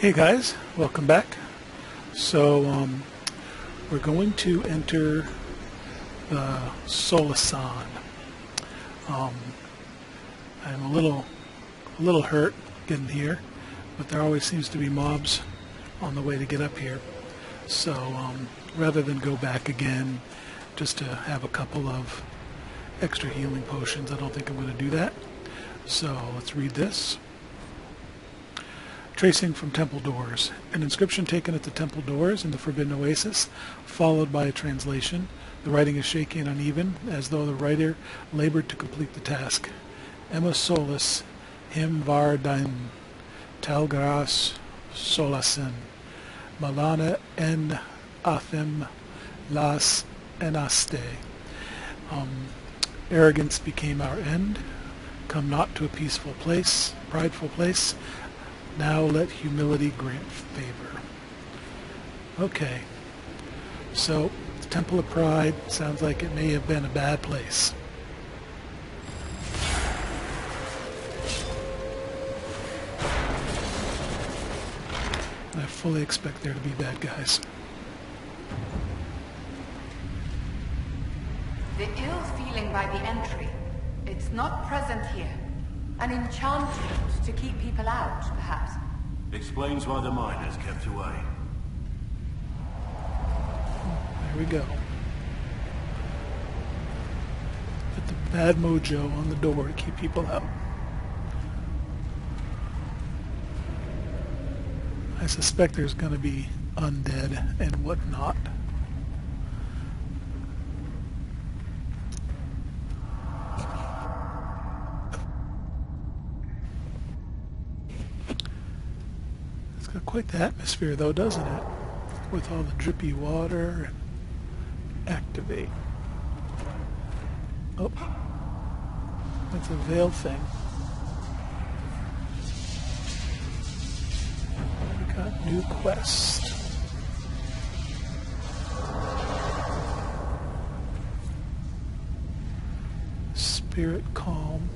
Hey guys, welcome back. So we're going to enter the Solasan. I'm a little hurt getting here, but there always seems to be mobs on the way to get up here. So rather than go back again just to have a couple of extra healing potions, I don't think I'm going to do that. So let's read this. Tracing from temple doors. An inscription taken at the temple doors in the Forbidden Oasis, followed by a translation. The writing is shaky and uneven, as though the writer labored to complete the task. Emma Solus, him Vardain, Talgaras Solasan, Malana en Athim las enaste. Arrogance became our end. Come not to a peaceful place, prideful place. Now let humility grant favor. Okay, so the Temple of Pride sounds like it may have been a bad place. I fully expect there to be bad guys. The ill feeling by the entry, it's not present here. An enchantment to keep people out, perhaps. Explains why the miners kept away. There we go. Put the bad mojo on the door to keep people out. I suspect there's going to be undead and whatnot. It's got quite the atmosphere though, doesn't it? With all the drippy water and activate. Oh, that's a veil thing. We got new quest. Spirit calm.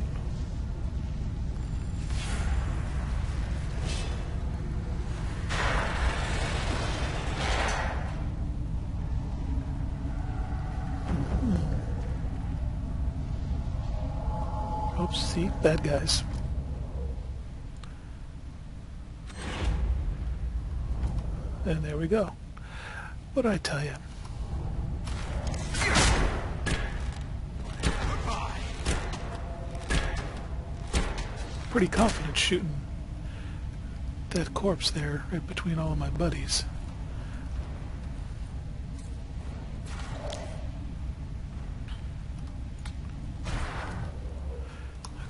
Oops, see, bad guys. And there we go. What'd I tell you? Pretty confident shooting that corpse there right between all of my buddies.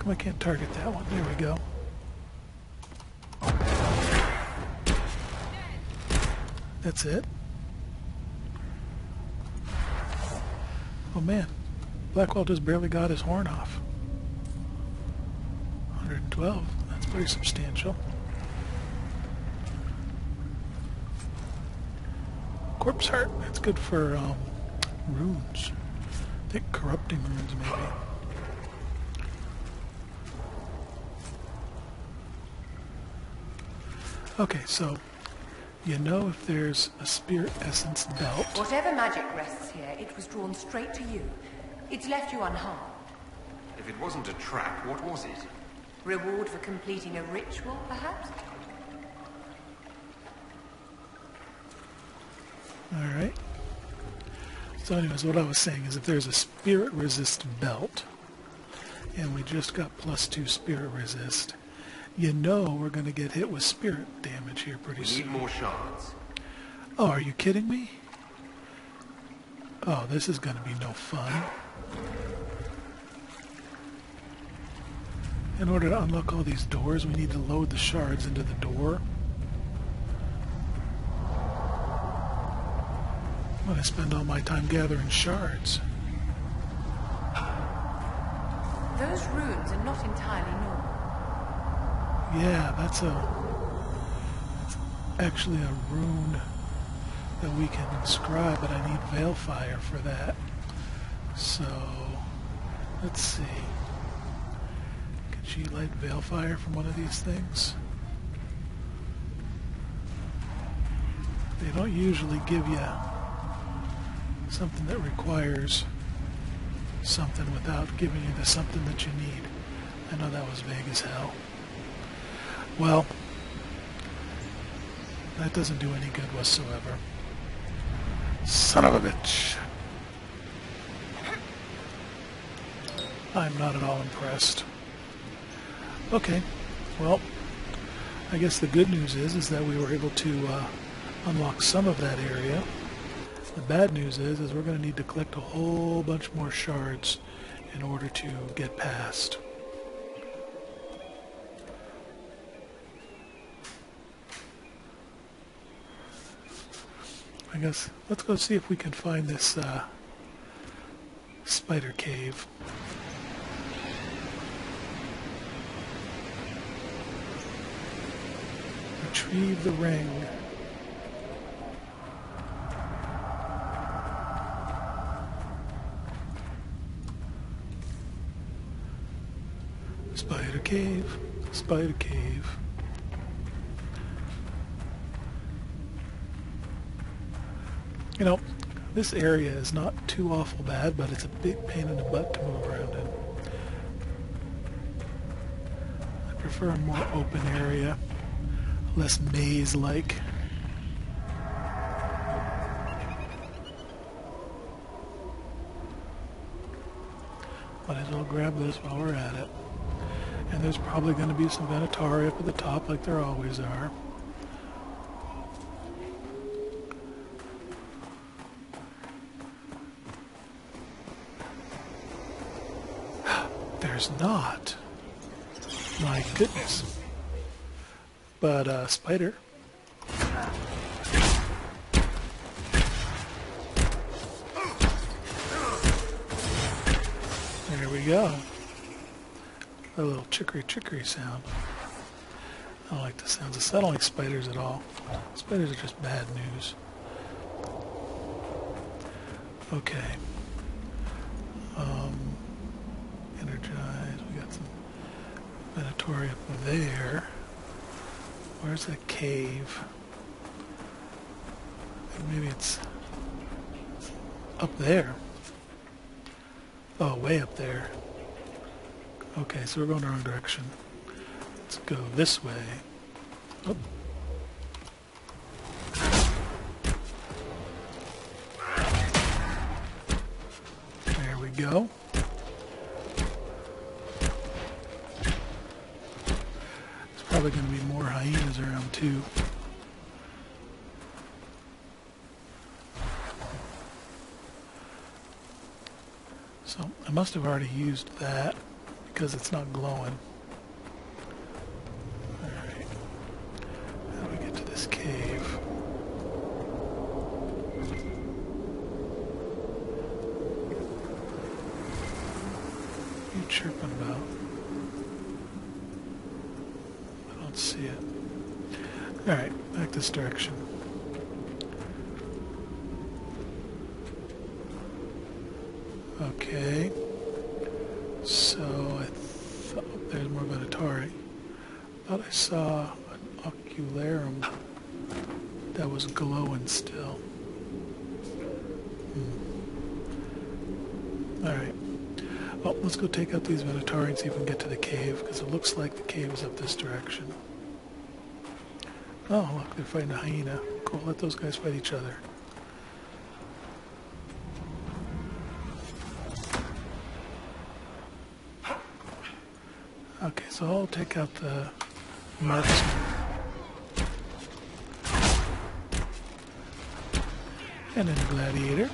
I can't target that one. There we go. That's it. Oh man, Blackwell just barely got his horn off. 112. That's pretty substantial. Corpse heart. That's good for runes. I think corrupting runes maybe. Okay, so you know if there's a spirit essence belt. Whatever magic rests here, it was drawn straight to you. It's left you unharmed. If it wasn't a trap, what was it? Reward for completing a ritual, perhaps? Alright. So anyways, what I was saying is if there's a spirit resist belt, and we just got +2 spirit resist, you know we're going to get hit with spirit damage here pretty soon. We need more shards. Oh, are you kidding me? Oh, this is going to be no fun. In order to unlock all these doors, we need to load the shards into the door. I'm going to spend all my time gathering shards. Those runes are not entirely normal. Yeah, that's actually a rune that we can inscribe, but I need Veilfire for that. So, let's see. Can she light Veilfire from one of these things? They don't usually give you something that requires something without giving you the something that you need. I know that was vague as hell. Well, that doesn't do any good whatsoever. Son of a bitch. I'm not at all impressed. Okay, well, I guess the good news is that we were able to unlock some of that area. The bad news is we're going to need to collect a whole bunch more shards in order to get past. I guess let's go see if we can find this spider cave. Retrieve the ring. Spider cave, spider cave. You know, this area is not too awful bad, but it's a big pain in the butt to move around in. I prefer a more open area, less maze-like. Might as well grab this while we're at it. And there's probably going to be some Venatari up at the top like there always are. There's not. My goodness. But, spider. There we go. A little chicory sound. I don't like the sounds. I don't like spiders at all. Spiders are just bad news. Okay. Energize. We got some Venatari up there. Where's the cave? Maybe it's up there. Oh, way up there. Okay, so we're going the wrong direction. Let's go this way. Oh. There we go. There's probably going to be more hyenas around too. So I must have already used that because it's not glowing. Alright. How do we get to this cave? What are you chirping about? I don't see it. Alright, back this direction. Okay, so I thought there's more Venatari. I thought I saw an ocularum that was glowing still. Alright, well, let's go take out these Venatari and see if we can get to the cave, because it looks like the cave is up this direction. Oh, look, they're fighting a hyena. Cool, let those guys fight each other. Okay, so I'll take out the marksman. And then the gladiator.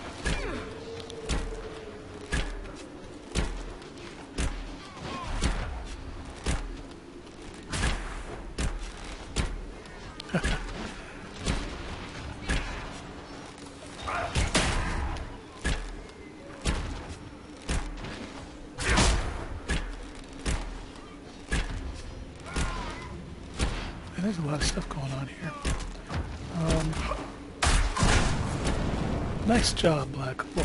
There's a lot of stuff going on here. Nice job, Black. Whoa.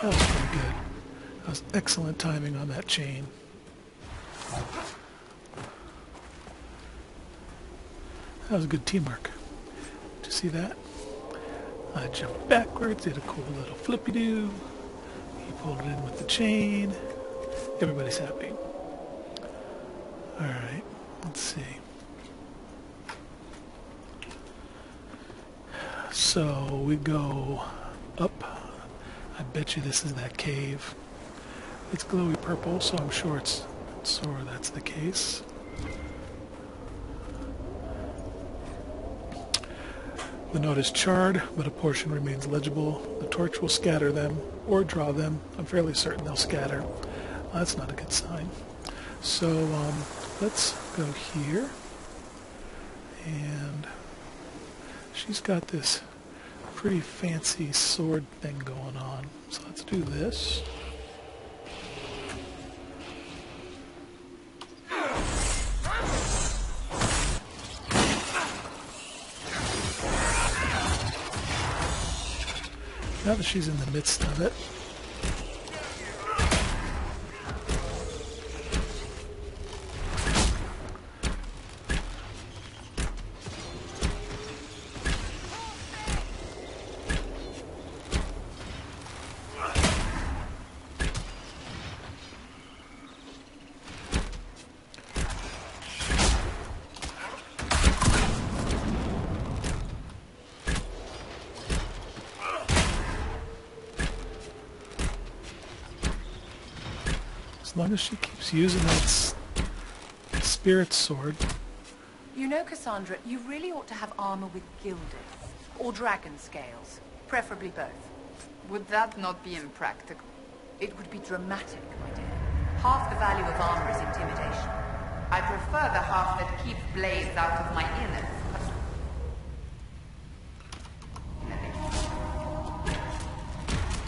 That was pretty good. That was excellent timing on that chain. That was good teamwork. Did you see that? I jumped backwards, did a cool little flippy-doo. He pulled it in with the chain. Everybody's happy. Alright, let's see. So we go up. I bet you this is that cave. It's glowy purple, so I'm sure that's the case. The note is charred, but a portion remains legible. The torch will scatter them, or draw them. I'm fairly certain they'll scatter. That's not a good sign. So let's go here. And she's got this pretty fancy sword thing going on. So let's do this. Now that she's in the midst of it, as long as she keeps using that spirit sword. You know, Cassandra, you really ought to have armor with gilded. Or dragon scales. Preferably both. Would that not be impractical? It would be dramatic, my dear. Half the value of armor is intimidation. I prefer the half that keeps blades out of my innards.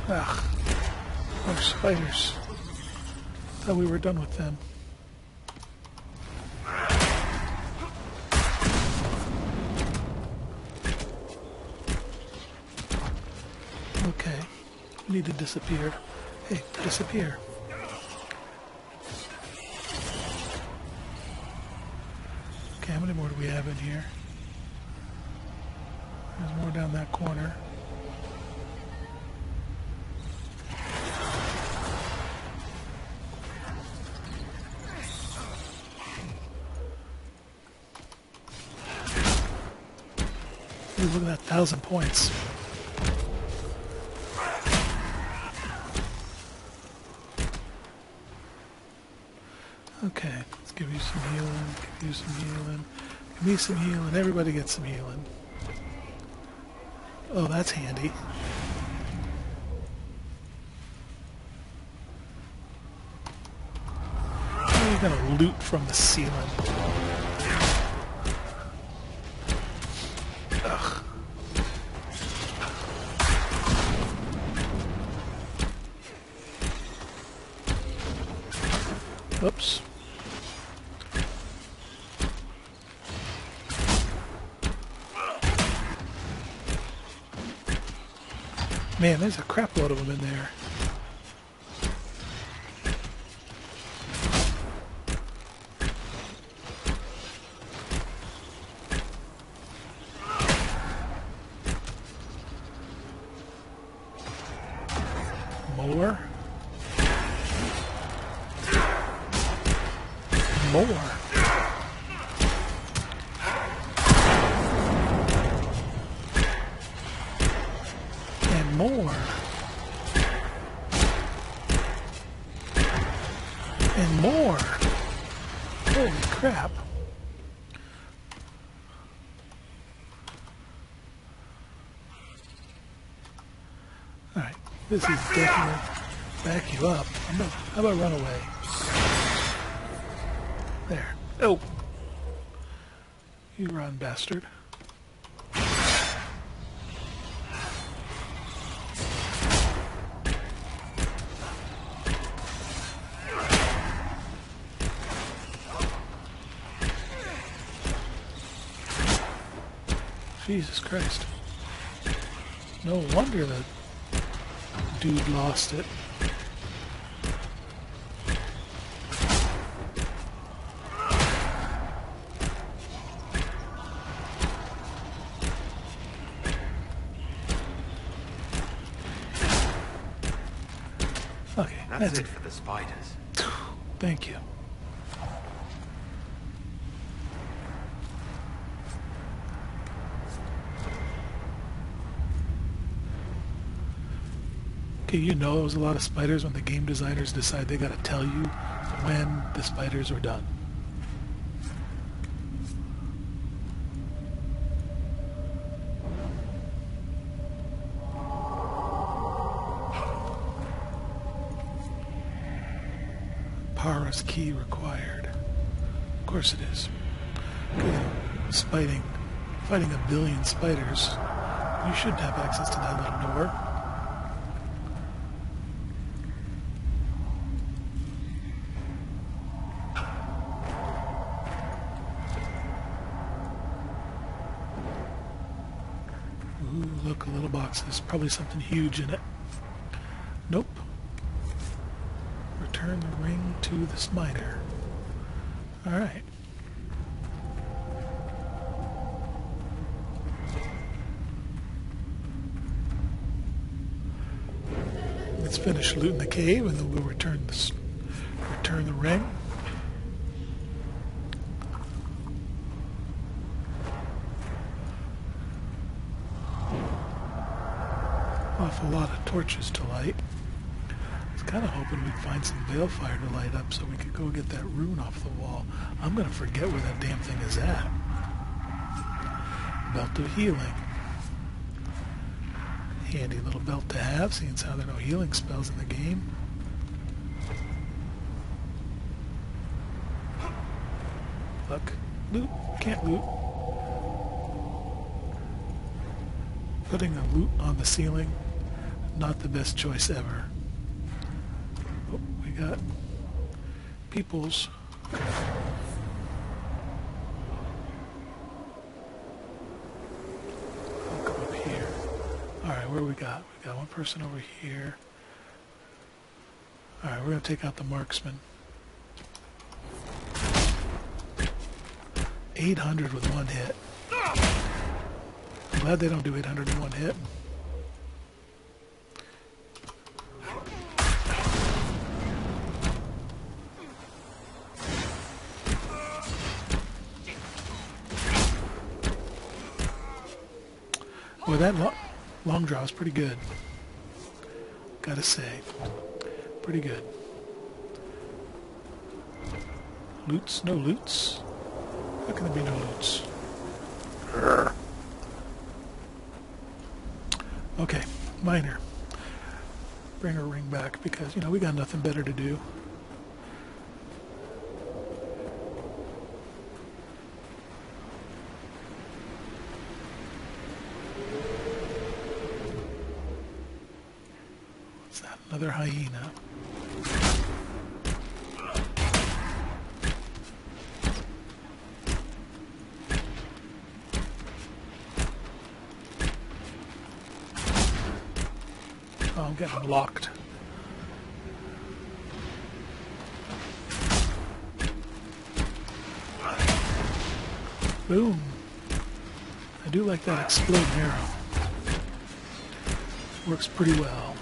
Ugh. More spiders. Thought we were done with them. Okay. You need to disappear. Hey, disappear. Okay, how many more do we have in here? There's more down that corner. Ooh, look at that, 1,000 points. Okay, let's give you some healing, give you some healing, give me some healing, everybody gets some healing. Oh, that's handy. How are you gonna loot from the ceiling? Ugh. Oops. Man, there's a crap load of them in there. More. More. And more. And more. Holy crap. Alright, this is definitely back you up. How about run away? There. Oh! You run, bastard. Jesus Christ. No wonder that dude lost it. Okay, That's it for the spiders. Thank you. Okay, you know there's a lot of spiders when the game designers decide they gotta tell you when the spiders are done. Par'as key required. Of course it is. Okay, fighting a billion spiders. You should have access to that little door. Ooh, look, a little box. There's probably something huge in it. Nope. Return the ring to the smiter. Alright. Let's finish looting the cave and then we'll return the ring. Awful lot of torches to light. I was kind of hoping we'd find some balefire to light up so we could go get that rune off the wall. I'm going to forget where that damn thing is at. Belt of healing. Handy little belt to have, seeing as how there are no healing spells in the game. Look. Loot. Can't loot. Putting a loot on the ceiling, not the best choice ever. Oh, we got peoples. I'll come up here. Alright, where we got? We got one person over here. Alright, we're going to take out the marksman. 800 with one hit. I'm glad they don't do 800 in one hit. Boy, that long draw is pretty good. Gotta say. Pretty good. Loots? No loots? How can there be no loots? Okay, miner. Bring her ring back because, you know, we got nothing better to do. What's that? Another hyena. Oh, I'm getting blocked. Boom. I do like that exploding arrow. Works pretty well.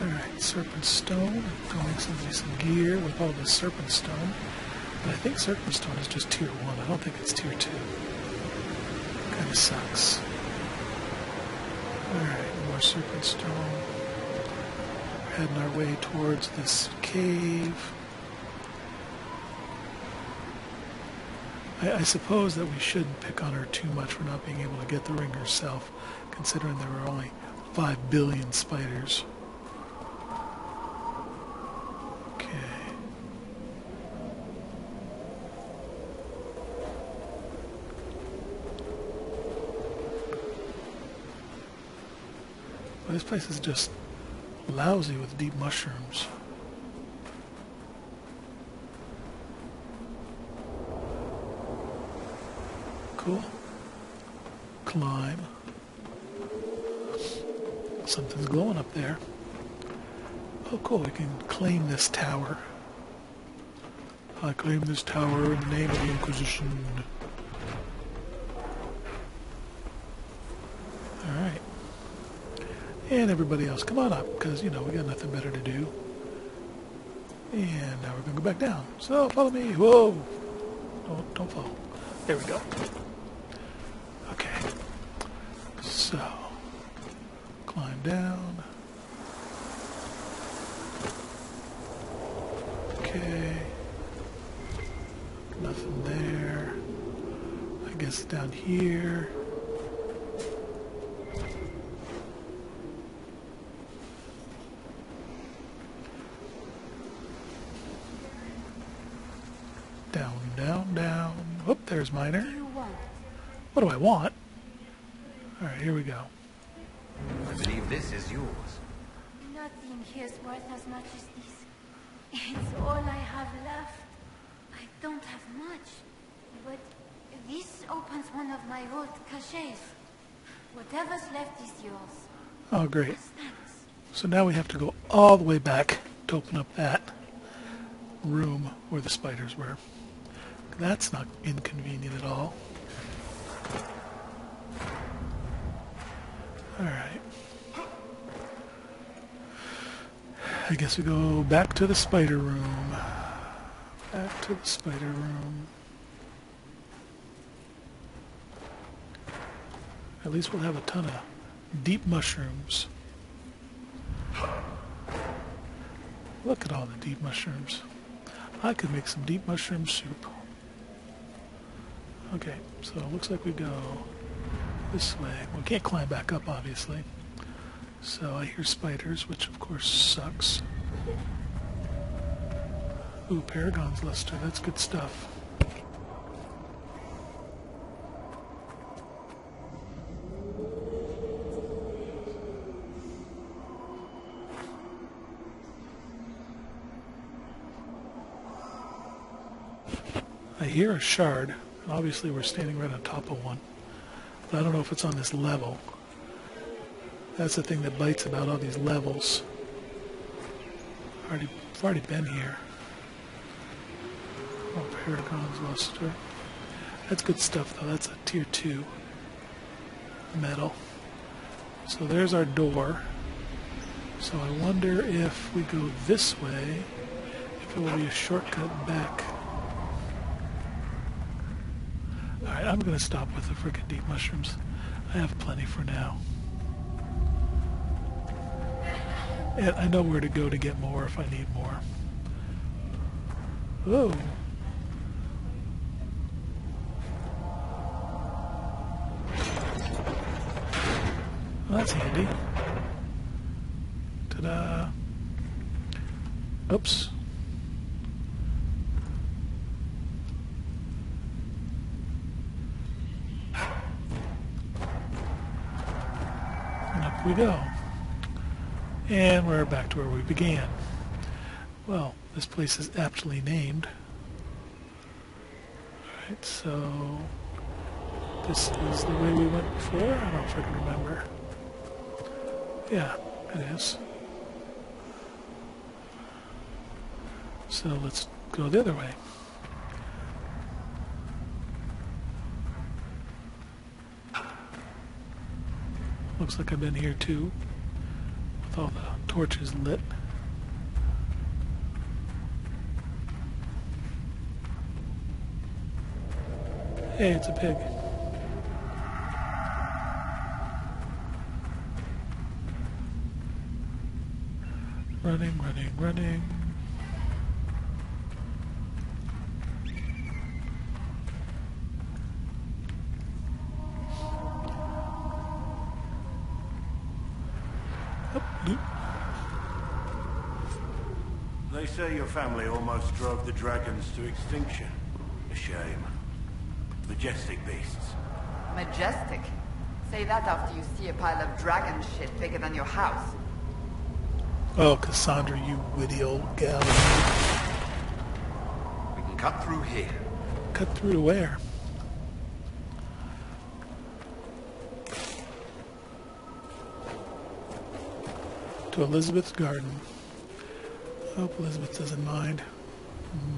Alright, serpent stone. Go make somebody some gear with all this serpent stone. But I think serpent stone is just tier 1. I don't think it's tier 2. Kinda sucks. Alright, more serpent stone. We're heading our way towards this cave. I suppose that we shouldn't pick on her too much for not being able to get the ring herself, considering there were only 5 billion spiders. Okay. Well, this place is just lousy with deep mushrooms. Cool. Climb. Something's glowing up there. Oh cool, we can claim this tower. I claim this tower in the name of the Inquisition. Alright. And everybody else, come on up, because, you know, we got nothing better to do. And now we're going to go back down. So, follow me. Whoa! Don't fall. There we go. Okay. So, climb down. Okay. Nothing there. I guess down here. Down, down, down. Oh, there's Miner. What do I want? Alright, here we go. I believe this is yours. Nothing here's worth as much as this. It's all I have left. I don't have much, but this opens one of my old caches. Whatever's left is yours. Oh, great. Thanks. So now we have to go all the way back to open up that room where the spiders were. That's not inconvenient at all. Alright. I guess we go back to the spider room. Back to the spider room. At least we'll have a ton of deep mushrooms. Look at all the deep mushrooms. I could make some deep mushroom soup. Okay, so it looks like we go this way. We can't climb back up, obviously. So I hear spiders, which of course sucks. Ooh, Paragon's Luster, that's good stuff. I hear a shard. Obviously we're standing right on top of one. But I don't know if it's on this level. That's the thing that bites about all these levels. I've already been here. Oh, Paragon's Luster. That's good stuff though. That's a tier 2 metal. So there's our door. So I wonder if we go this way, if it will be a shortcut back. Alright, I'm going to stop with the frickin' deep mushrooms. I have plenty for now. And I know where to go to get more if I need more. Oh. Well, that's handy. Ta-da. Oops. And up we go. And we're back to where we began. Well, this place is aptly named. Alright, so this is the way we went before? I don't know if I can remember. Yeah, it is. So let's go the other way. Looks like I've been here too, with all the torches lit. Hey, it's a pig. Running, running, running. They say your family almost drove the dragons to extinction. A shame. Majestic beasts. Majestic? Say that after you see a pile of dragon shit bigger than your house. Oh, Cassandra, you witty old gal. We can cut through here. Cut through to where? To Elizabeth's garden. I hope Elizabeth doesn't mind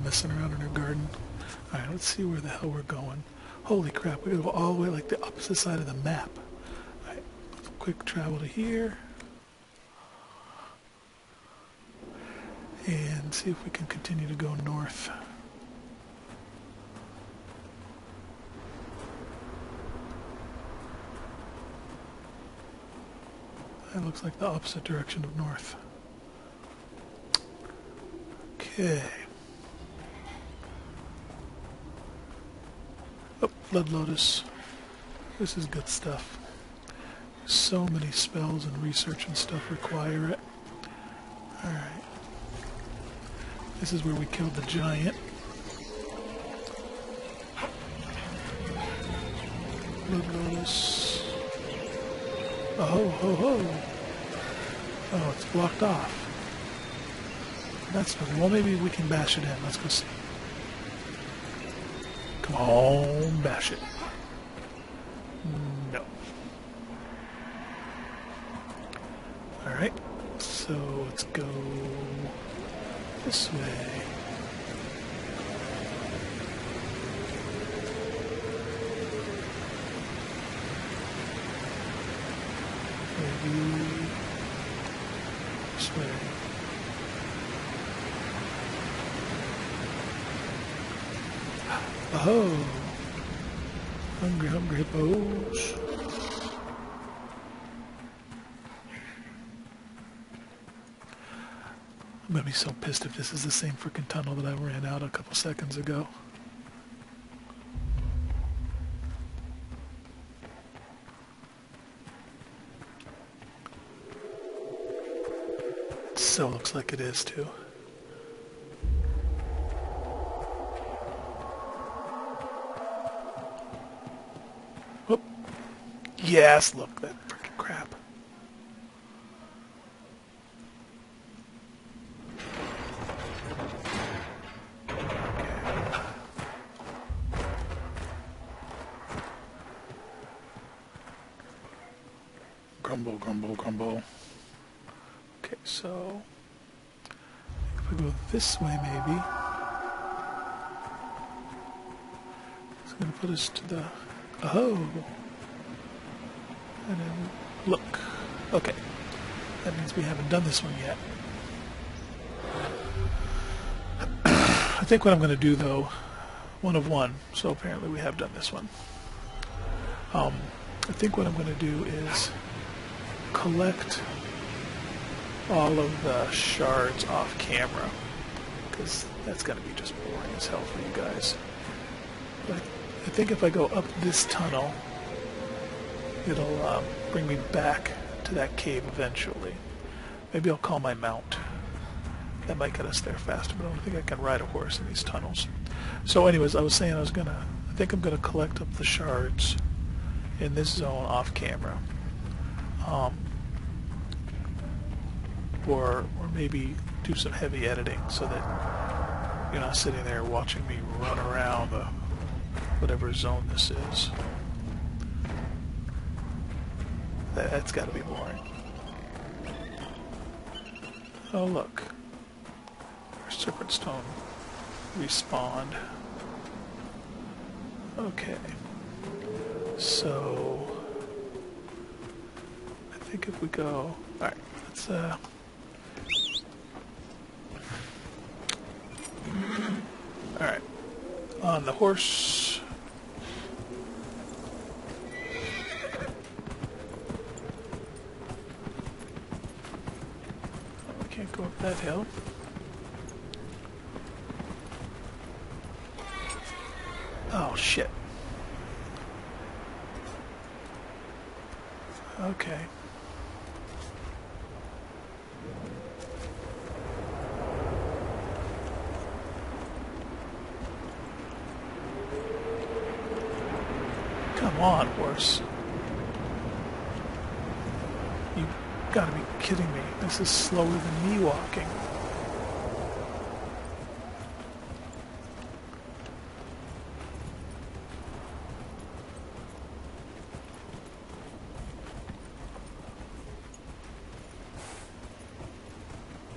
messing around in her garden. Alright, let's see where the hell we're going. Holy crap, we gotta go all the way like the opposite side of the map. Alright, quick travel to here. and see if we can continue to go north. That looks like the opposite direction of north. Okay. Oh, Blood Lotus. This is good stuff. So many spells and research and stuff require it. Alright. This is where we killed the giant. Blood Lotus. Oh, ho, ho, ho. Oh, it's blocked off. That's no good. Well, maybe we can bash it in. Let's go see. Come on, bash it. No. Alright, so let's go this way. Maybe this way. Oh, hungry, hungry hippos. I'm gonna be so pissed if this is the same freaking tunnel that I ran out a couple seconds ago. It so looks like it is too. Whoop. Yes, look, that freaking crap. Grumble, grumble, grumble. Okay, so if we go this way, maybe it's going to put us to the and then look. Okay, that means we haven't done this one yet. I think what I'm going to do, though, one of one. So apparently we have done this one. I think what I'm going to do is collect all of the shards off camera, because that's going to be just boring as hell for you guys. But I think if I go up this tunnel, it'll bring me back to that cave eventually. Maybe I'll call my mount. That might get us there faster, but I don't think I can ride a horse in these tunnels. So anyways, I was saying I think I'm going to collect up the shards in this zone off camera. Or maybe do some heavy editing so that you're not sitting there watching me run around whatever zone this is. That's got to be boring. Oh look, our serpent stone respawned. Okay, so I think if we go, all right, let's all right, on the horse. We can't go up that hill. Oh shit. Okay. Come on, horse. You gotta be kidding me. This is slower than me walking.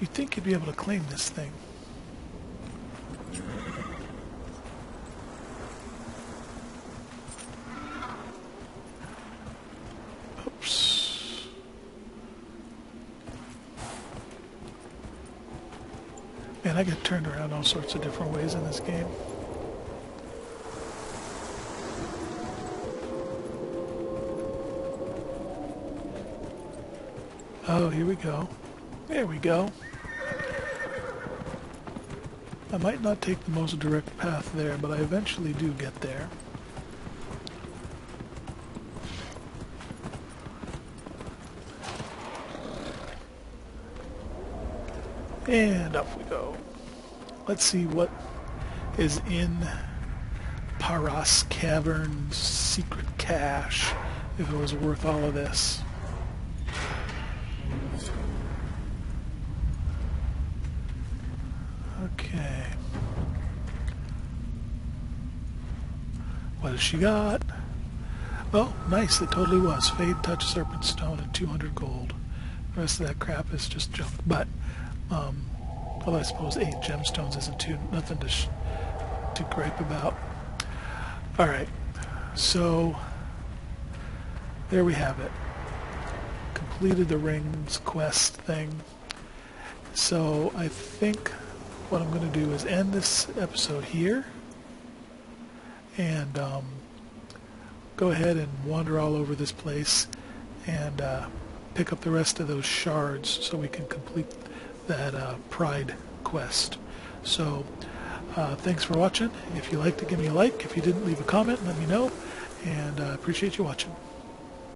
You'd think you'd be able to claim this thing. Man, I get turned around all sorts of different ways in this game. Oh, here we go. There we go. I might not take the most direct path there, but I eventually do get there. And up we go. Let's see what is in Par'as Cavern's secret cache, if it was worth all of this. Okay. What has she got? Oh, nice, it totally was. Fade, touch, serpent stone, and 200 gold. The rest of that crap is just junk. But, well, I suppose 8 gemstones isn't nothing to gripe about. Alright, so there we have it. Completed the rings quest thing. So I think what I'm going to do is end this episode here and go ahead and wander all over this place and pick up the rest of those shards so we can complete that Pride quest. So thanks for watching. If you liked it, give me a like. If you didn't, leave a comment and let me know. And I appreciate you watching.